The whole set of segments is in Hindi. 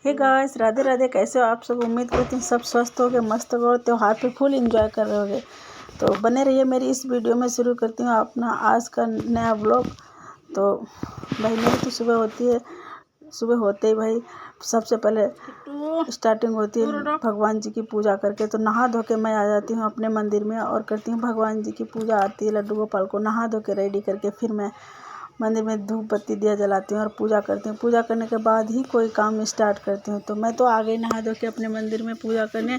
Hey guys, Radhe Radhe. कैसे हो आप सब? उम्मीद करती हूँ सब स्वस्थ हो गए, मस्त हो गए, त्योहार पे फुल एंजॉय कर रहे होगे। तो बने रहिए मेरी इस वीडियो में। शुरू करती हूँ अपना आज का नया व्लॉग। तो भाई मेरी तो सुबह होती है, सुबह होते ही भाई सबसे पहले स्टार्टिंग होती है भगवान जी की पूजा करके। तो नहा धो के मैं आ जाती हूँ अपने मंदिर में और करती हूँ भगवान जी की पूजा। आती है लड्डू गोपाल को नहा धो के रेडी करके फिर मैं मंदिर में धूप बत्ती दिया जलाती हूँ और पूजा करती हूँ। पूजा करने के बाद ही कोई काम स्टार्ट करती हूँ। तो मैं तो आ गई नहा धो के अपने मंदिर में पूजा करने,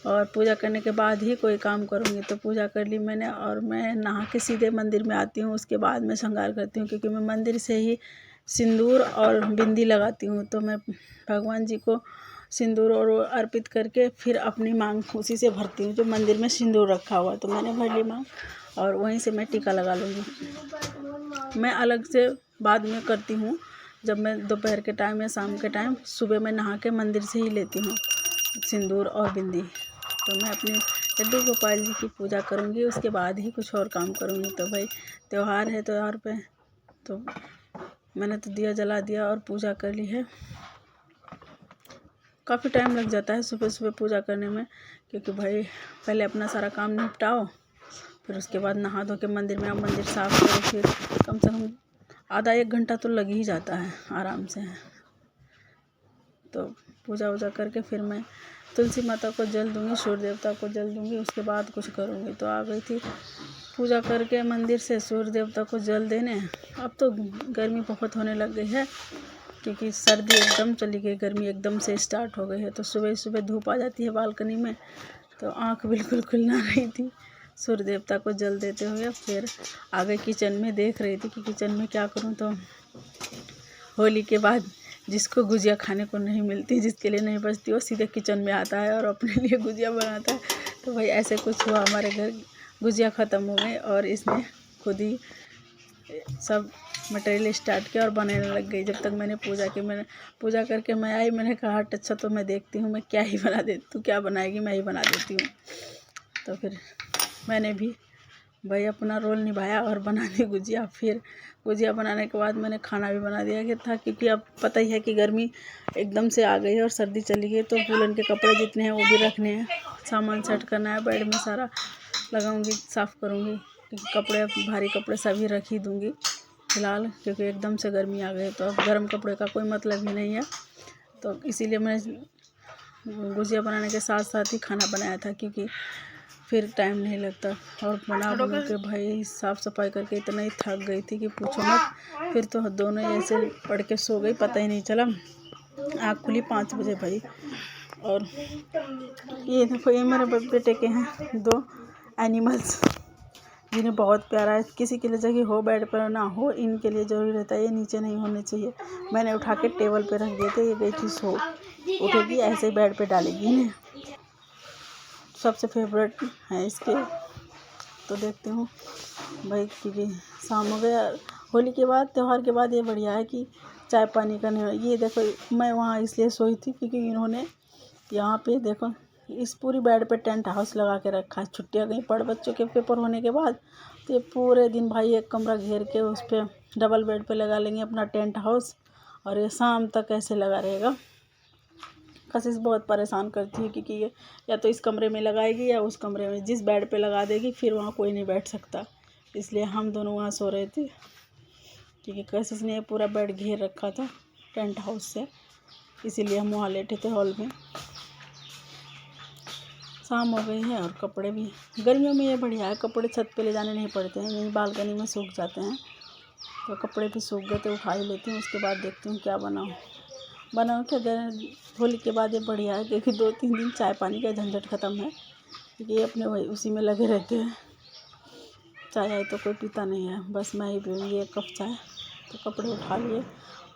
और पूजा करने के बाद ही कोई काम करूँगी। तो पूजा कर ली मैंने और मैं नहा के सीधे मंदिर में आती हूँ। उसके बाद मैं श्रृंगार करती हूँ, क्योंकि मैं मंदिर से ही सिंदूर और बिंदी लगाती हूँ। तो मैं भगवान जी को सिंदूर और अर्पित करके फिर अपनी मांग उसी से भरती हूँ, जो मंदिर में सिंदूर रखा हुआ है। तो मैंने भर ली मांग और वहीं से मैं टीका लगा लूँगी। मैं अलग से बाद में करती हूँ, जब मैं दोपहर के टाइम या शाम के टाइम। सुबह मैं नहा के मंदिर से ही लेती हूँ सिंदूर और बिंदी। तो मैं अपने लड्डू गोपाल जी की पूजा करूँगी, उसके बाद ही कुछ और काम करूँगी। तो भाई त्यौहार है, त्यौहार पे तो मैंने तो दिया जला दिया और पूजा कर ली है। काफ़ी टाइम लग जाता है सुबह सुबह पूजा करने में, क्योंकि भाई पहले अपना सारा काम निपटाओ, फिर उसके बाद नहा धो के मंदिर में आओ, मंदिर साफ़ करो, फिर कम से कम आधा एक घंटा तो लग ही जाता है आराम से। तो पूजा वूजा करके फिर मैं तुलसी माता को जल दूँगी, सूर्य देवता को जल दूँगी, उसके बाद कुछ करूँगी। तो आ गई थी पूजा करके मंदिर से सूर्य देवता को जल देने। अब तो गर्मी बहुत होने लग गई है, क्योंकि सर्दी एकदम चली गई, गर्मी एकदम से स्टार्ट हो गई है। तो सुबह सुबह धूप आ जाती है बालकनी में, तो आँख बिल्कुल खुल ना रही थी सूर्य देवता को जल देते हुए। फिर आगे किचन में देख रही थी कि किचन में क्या करूं। तो होली के बाद जिसको गुजिया खाने को नहीं मिलती, जिसके लिए नहीं बचती, वो सीधे किचन में आता है और अपने लिए गुजिया बनाता है। तो भाई ऐसे कुछ हुआ, हमारे घर गुजिया ख़त्म हो गई और इसने खुद ही सब मटेरियल स्टार्ट किया और बनाने लग गई। जब तक मैंने मैंने पूजा करके मैं आई, मैंने कहा अच्छा तो मैं देखती हूँ मैं क्या ही बना देती, तू क्या बनाएगी, मैं ही बना देती हूँ। तो फिर मैंने भी भाई अपना रोल निभाया और बना दी गुजिया। फिर गुजिया बनाने के बाद मैंने खाना भी बना दिया था, क्योंकि अब पता ही है कि गर्मी एकदम से आ गई है और सर्दी चली गई। तो वूलन के कपड़े जितने हैं वो भी रखने हैं, सामान सेट करना है, बेड में सारा लगाऊंगी, साफ़ करूंगी, क्योंकि कपड़े भारी कपड़े सभी रख ही दूंगी फ़िलहाल, क्योंकि एकदम से गर्मी आ गई। तो अब गर्म कपड़े का कोई मतलब ही नहीं है। तो इसीलिए मैंने गुजिया बनाने के साथ साथ ही खाना बनाया था, क्योंकि फिर टाइम नहीं लगता। और बना के भाई साफ़ सफाई करके इतना ही थक गई थी कि पूछो मत। फिर तो दोनों ऐसे पढ़ के सो गई, पता ही नहीं चला। आँख खुली 5 बजे भाई। और ये देखो, ये मेरे बेटे के हैं 2 एनिमल्स, जिन्हें बहुत प्यारा है। किसी के लिए जगह हो बेड पर ना हो, इनके लिए ज़रूरी रहता है, ये नीचे नहीं होने चाहिए। मैंने उठा के टेबल पे रख दिए थे, ये गई थी सो, उठेगी ऐसे ही बेड पे डालेगी इन्हें। सबसे फेवरेट है इसके। तो देखती हूँ भाई, क्योंकि शाम हो गया। होली के बाद, त्यौहार के बाद ये बढ़िया है कि चाय पानी का नहीं। ये देखो, मैं वहाँ इसलिए सोई थी क्योंकि इन्होंने यहाँ पे देखो इस पूरी बेड पे टेंट हाउस लगा के रखा है। छुट्टियाँ गई पड़ बच्चों के पेपर होने के बाद, तो ये पूरे दिन भाई एक कमरा घेर के उस पर डबल बेड पे लगा लेंगे अपना टेंट हाउस, और ये शाम तक ऐसे लगा रहेगा। कशिश बहुत परेशान करती है, क्योंकि ये या तो इस कमरे में लगाएगी या उस कमरे में, जिस बेड पे लगा देगी फिर वहाँ कोई नहीं बैठ सकता। इसलिए हम दोनों वहाँ सो रहे थे, क्योंकि कशिश ने पूरा बेड घेर रखा था टेंट हाउस से, इसीलिए हम वहाँ लेटे थे हॉल में। शाम हो गई है और कपड़े भी, गर्मियों में ये बढ़िया है, कपड़े छत पे ले जाने नहीं पड़ते हैं, यहीं बालकनी में सूख जाते हैं। तो कपड़े भी सूख गए तो उठा ही लेती हूँ, उसके बाद देखती हूँ क्या बनाऊँ क्या। होली के बाद ये बढ़िया है, क्योंकि 2-3 दिन चाय पानी का झंझट ख़त्म है, क्योंकि ये अपने वही उसी में लगे रहते हैं। चाय आए तो कोई पीता नहीं है, बस मैं ही पीऊँगी 1 कप चाय। तो कपड़े उठा लिए,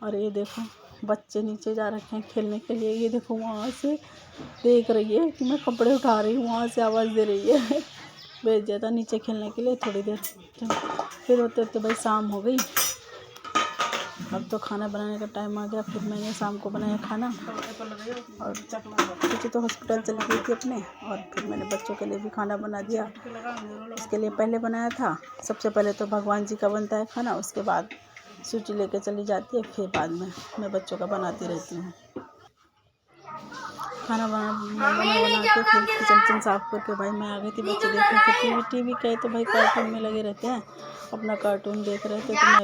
और ये देखो बच्चे नीचे जा रखे हैं खेलने के लिए। ये देखो वहाँ से देख रही है कि मैं कपड़े उठा रही हूँ, वहाँ से आवाज़ दे रही है। भेज दिया था नीचे खेलने के लिए थोड़ी देर। फिर होते होते भाई शाम हो गई। अब तो खाना बनाने का टाइम आ गया। फिर मैंने शाम को बनाया खाना, और क्योंकि तो हॉस्पिटल चली गई थी अपने, और फिर मैंने बच्चों के लिए भी खाना बना दिया। उसके लिए पहले बनाया था, सबसे पहले तो भगवान जी का बनता है खाना, उसके बाद सूची लेके चली जाती है, फिर बाद में मैं बच्चों का बनाती रहती हूँ। खाना बना के फिर किचन साफ करके भाई मैं आ गई थी। बच्चे देख रहे थे टीवी कहे तो भाई कार्टून में लगे रहते हैं, अपना कार्टून देख रहे थे तो मैं